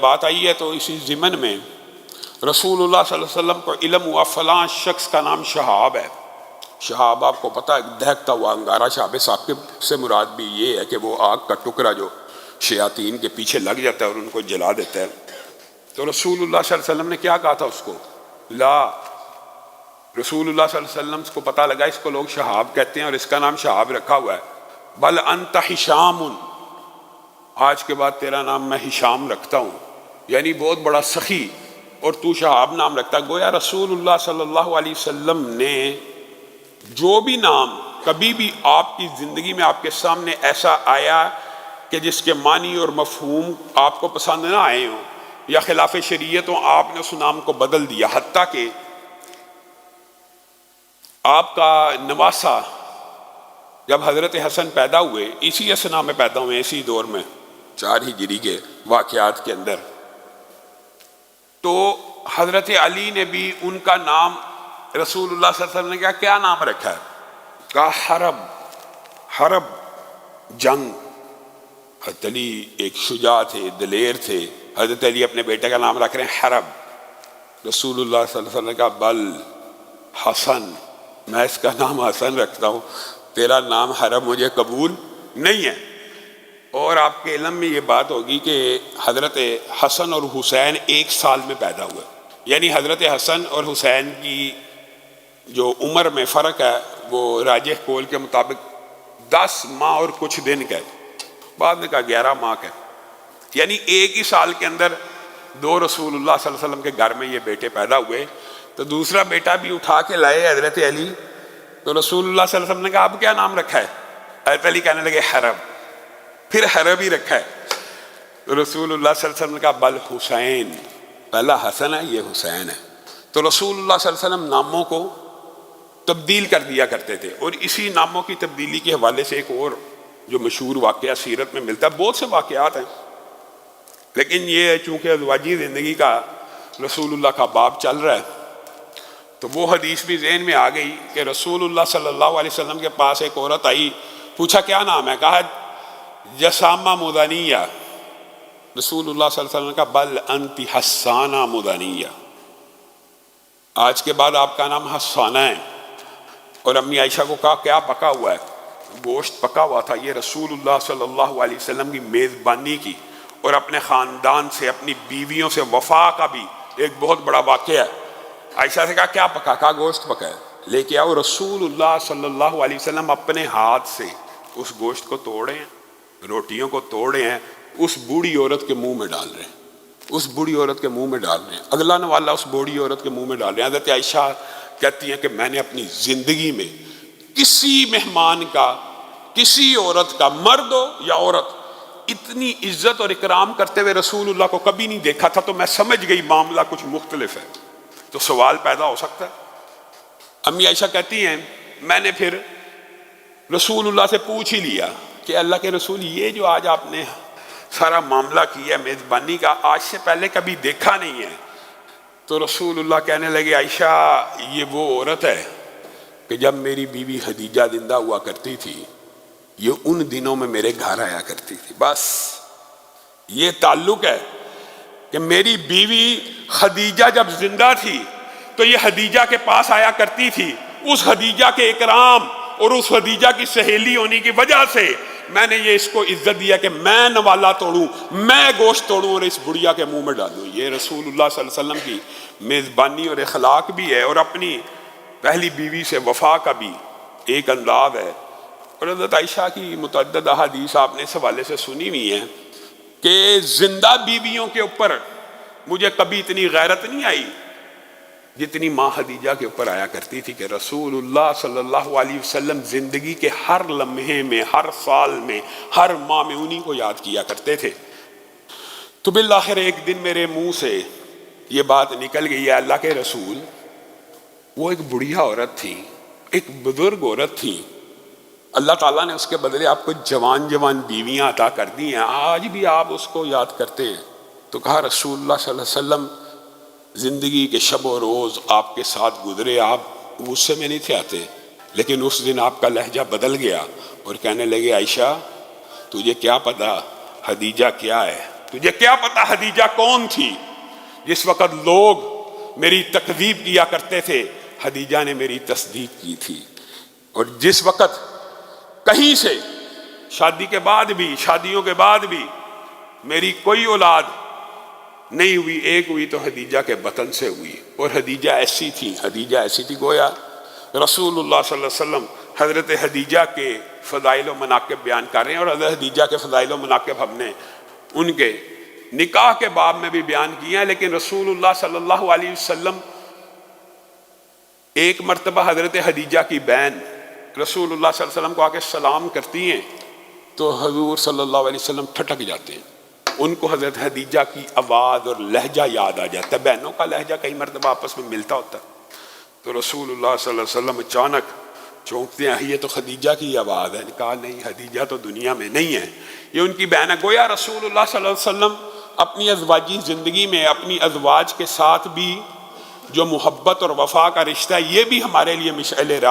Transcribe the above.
بات آئی ہے تو اسی ضمن میں رسول اللہ صلی اللہ علیہ وسلم کو علم ہوا فلاں شخص کا نام شہاب ہے۔ شہاب آپ کو پتہ ہے دہکتا ہوا انگارہ، شہاب ثاقب سے مراد بھی یہ ہے کہ وہ آگ کا ٹکڑا جو شیاطین کے پیچھے لگ جاتا ہے اور ان کو جلا دیتا ہے۔ تو رسول اللہ صلی اللہ علیہ وسلم نے کیا کہا تھا اس کو؟ لا، رسول اللہ صلی اللہ علیہ وسلم کو پتہ لگا اس کو لوگ شہاب کہتے ہیں اور اس کا نام شہاب رکھا ہوا ہے، بل انت ہشام، آج کے بعد تیرا نام میں ہشام رکھتا ہوں، یعنی بہت بڑا سخی، اور تو شہاب نام رکھتا۔ گویا رسول اللہ صلی اللہ علیہ وسلم نے جو بھی نام کبھی بھی آپ کی زندگی میں آپ کے سامنے ایسا آیا کہ جس کے معنی اور مفہوم آپ کو پسند نہ آئے ہوں یا خلاف شریعت ہوں، آپ نے اس نام کو بدل دیا۔ حتیٰ کہ آپ کا نواسا جب حضرت حسن پیدا ہوئے، اسی اسنا میں پیدا ہوئے، اسی دور میں 4 ہجری کے واقعات کے اندر، تو حضرت علی نے بھی ان کا نام رسول اللہ صلی اللہ علیہ وسلم نے کیا نام رکھا ہے؟ کہا حرب، حرب جنگ۔ حضرت علی ایک شجاع تھے، دلیر تھے، حضرت علی اپنے بیٹے کا نام رکھ رہے ہیں حرب۔ رسول اللہ صلی اللہ علیہ وسلم نے کہا بل حسن، میں اس کا نام حسن رکھتا ہوں، تیرا نام حرب مجھے قبول نہیں ہے۔ اور آپ کے علم میں یہ بات ہوگی کہ حضرت حسن اور حسین ایک سال میں پیدا ہوئے، یعنی حضرت حسن اور حسین کی جو عمر میں فرق ہے وہ راجح قول کے مطابق 10 ماہ اور کچھ دن کا ہے، بعد نے کہا 11 ماہ کا ہے، یعنی ایک ہی سال کے اندر 2 رسول اللہ صلی اللہ علیہ وسلم کے گھر میں یہ بیٹے پیدا ہوئے۔ تو دوسرا بیٹا بھی اٹھا کے لائے حضرت علی، تو رسول اللہ صلی اللہ علیہ وسلم نے کہا اب کیا نام رکھا ہے؟ حضرت علی کہنے لگے حرب، پھر حرب ہی رکھا ہے۔ تو رسول اللہ صلی اللہ علیہ وسلم نے کہا بل حسین، پہلا حسن ہے یہ حسین ہے۔ تو رسول اللہ صلی اللہ علیہ وسلم ناموں کو تبدیل کر دیا کرتے تھے، اور اسی ناموں کی تبدیلی کے حوالے سے ایک اور جو مشہور واقعہ سیرت میں ملتا ہے، بہت سے واقعات ہیں لیکن یہ چونکہ ازواجی زندگی کا رسول اللہ کا باب چل رہا ہے تو وہ حدیث بھی ذہن میں آ گئی کہ رسول اللہ صلی اللہ علیہ وسلم کے پاس ایک عورت آئی، پوچھا کیا نام ہے؟ کہا جسامہ مدنیہ۔ رسول اللہ صلی اللہ علیہ وسلم نے کہا بل انت حسانہ مدنیہ، آج کے بعد آپ کا نام حسانہ ہے۔ اور امی عائشہ کو کہا کیا پکا ہوا ہے؟ گوشت پکا ہوا تھا۔ یہ رسول اللہ صلی اللہ علیہ وسلم کی میزبانی کی اور اپنے خاندان سے، اپنی بیویوں سے وفا کا بھی ایک بہت بڑا واقعہ ہے۔ عائشہ سے کہا کیا پکا؟ کہا گوشت پکا ہے، لے کے آؤ۔ رسول اللہ صلی اللہ علیہ وسلم اپنے ہاتھ سے اس گوشت کو توڑے ہیں، روٹیوں کو توڑے ہیں، اس بوڑھی عورت کے منہ میں ڈال رہے ہیں، اس بوڑھی عورت کے منہ میں ڈال رہے ہیں، اگلا نوالا اس بوڑھی عورت کے منہ میں ڈال رہے ہیں۔ حضرت عائشہ کہتی ہیں کہ میں نے اپنی زندگی میں کسی مہمان کا، کسی عورت کا، مرد ہو یا عورت، اتنی عزت اور اکرام کرتے ہوئے رسول اللہ کو کبھی نہیں دیکھا تھا۔ تو میں سمجھ گئی معاملہ کچھ مختلف ہے، تو سوال پیدا ہو سکتا ہے۔ امی عائشہ کہتی ہیں میں نے پھر رسول اللہ سے پوچھ ہی لیا کہ اللہ کے رسول یہ جو آج آپ نے سارا معاملہ کیا میزبانی کا، آج سے پہلے کبھی دیکھا نہیں ہے۔ تو رسول اللہ کہنے لگے عائشہ یہ وہ عورت ہے کہ جب میری بیوی خدیجہ زندہ ہوا کرتی تھی یہ ان دنوں میں میرے گھر آیا کرتی تھی۔ بس یہ تعلق ہے کہ میری بیوی خدیجہ جب زندہ تھی تو یہ خدیجہ کے پاس آیا کرتی تھی، اس خدیجہ کے اکرام اور اس خدیجہ کی سہیلی ہونے کی وجہ سے میں نے یہ اس کو عزت دیا کہ میں نوالا توڑوں، میں گوشت توڑوں اور اس بڑھیا کے منہ میں ڈالوں۔ یہ رسول اللہ صلی اللہ علیہ وسلم کی میزبانی اور اخلاق بھی ہے، اور اپنی پہلی بیوی سے وفا کا بھی ایک انداز ہے۔ اور حضرت عائشہ کی متعدد احادیث آپ نے اس حوالے سے سنی ہوئی ہیں کہ زندہ بیویوں کے اوپر مجھے کبھی اتنی غیرت نہیں آئی جتنی ماں خدیجہ کے اوپر آیا کرتی تھی کہ رسول اللہ صلی اللہ علیہ وسلم زندگی کے ہر لمحے میں، ہر سال میں، ہر ماہ میں انہی کو یاد کیا کرتے تھے۔ تو بالآخر ایک دن میرے منہ سے یہ بات نکل گئی ہے اللہ کے رسول وہ ایک بڑھیا عورت تھی، ایک بزرگ عورت تھی، اللہ تعالیٰ نے اس کے بدلے آپ کو جوان جوان بیویاں عطا کر دی ہیں، آج بھی آپ اس کو یاد کرتے ہیں۔ تو کہا رسول اللہ صلی اللہ علیہ وسلم زندگی کے شب و روز آپ کے ساتھ گزرے، آپ غصے میں نہیں تھے آتے، لیکن اس دن آپ کا لہجہ بدل گیا اور کہنے لگے عائشہ تجھے کیا پتا خدیجہ کیا ہے؟ تجھے کیا پتا خدیجہ کون تھی؟ جس وقت لوگ میری تکذیب کیا کرتے تھے خدیجہ نے میری تصدیق کی تھی، اور جس وقت کہیں سے شادی کے بعد بھی، شادیوں کے بعد بھی میری کوئی اولاد نہیں ہوئی، ایک ہوئی تو خدیجہ کے بطن سے ہوئی، اور خدیجہ ایسی تھی، خدیجہ ایسی تھی گویا رسول اللہ صلی اللہ علیہ وسلم حضرت خدیجہ کے فضائل و مناقب بیان کر رہے ہیں، اور حضرت خدیجہ کے فضائل و مناقب ہم نے ان کے نکاح کے باب میں بھی بیان کیا ہے، لیکن رسول اللہ صلی اللہ علیہ وسلم ایک مرتبہ حضرت خدیجہ کی بہن رسول اللہ صلی اللہ علیہ وسلم کو آ کے سلام کرتی ہیں تو حضور صلی اللہ علیہ وسلم ٹھٹک جاتے ہیں، ان کو حضرت خدیجہ کی آواز اور لہجہ یاد آ جاتا ہے، بہنوں کا لہجہ کئی مرتبہ آپس میں ملتا ہوتا ہے، تو رسول اللہ صلی اللہ علیہ وسلم اچانک چونکتے ہیں یہ تو خدیجہ کی آواز ہے، کہا نہیں خدیجہ تو دنیا میں نہیں ہے، یہ ان کی بہن ہے۔ گویا رسول اللہ صلی اللہ علیہ وسلم اپنی ازواجی زندگی میں اپنی ازواج کے ساتھ بھی جو محبت اور وفا کا رشتہ ہے یہ بھی ہمارے لیے مشعل راہ